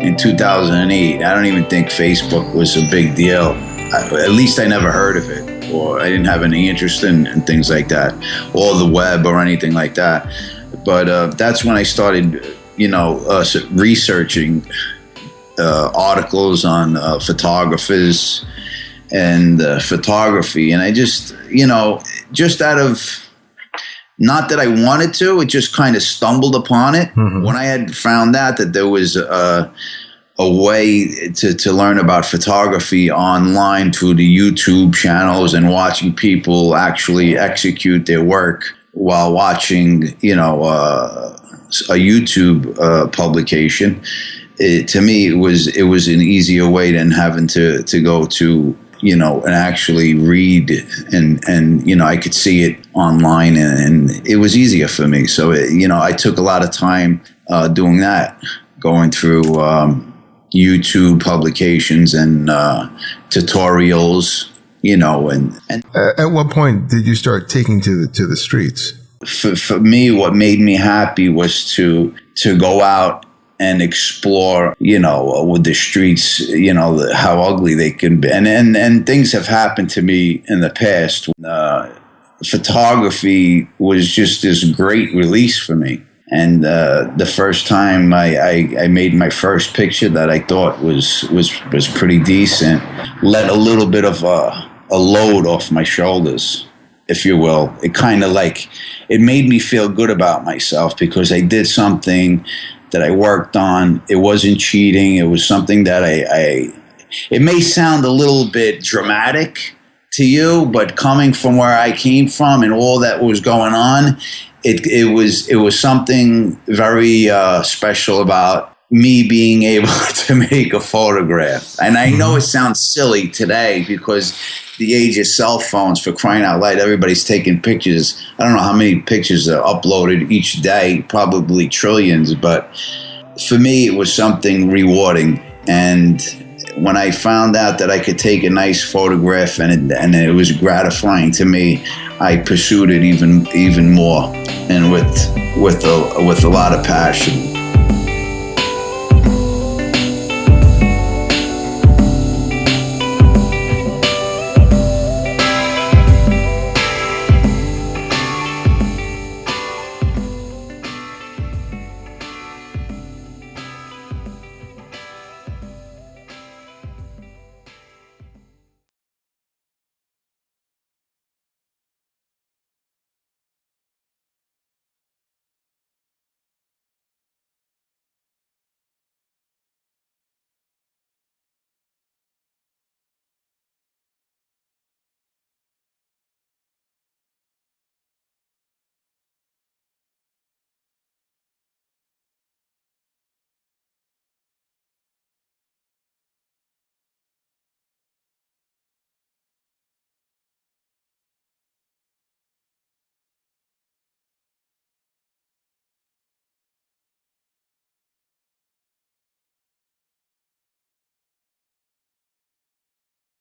in 2008. I don't even think Facebook was a big deal. At least I never heard of it, or I didn't have any interest in things like that, or the web or anything like that. But that's when I started, researching articles on photographers and photography. And I just, just out of, not that I wanted to, it just kind of stumbled upon it. Mm-hmm. When I had found out that there was a way to learn about photography online through the YouTube channels and watching people actually execute their work while watching, a YouTube publication. To me, it was an easier way than having to go to, and actually read and I could see it online, and it was easier for me. So, I took a lot of time doing that, going through YouTube publications and tutorials, and at what point did you start taking to the streets? For me, what made me happy was to go out and explore, with the streets, how ugly they can be. And things have happened to me in the past. Photography was just this great release for me. And the first time I made my first picture that I thought was pretty decent, let a little bit of a load off my shoulders, if you will. It kind of it made me feel good about myself because I did something that I worked on. It wasn't cheating. It was something that it may sound a little bit dramatic to you, but coming from where I came from and all that was going on, it was something very special about me being able to make a photograph. And I know it sounds silly today because the age of cell phones, for crying out loud, everybody's taking pictures. I don't know how many pictures are uploaded each day, probably trillions, but for me it was something rewarding. And when I found out that I could take a nice photograph and it was gratifying to me, I pursued it even more, and with a lot of passion.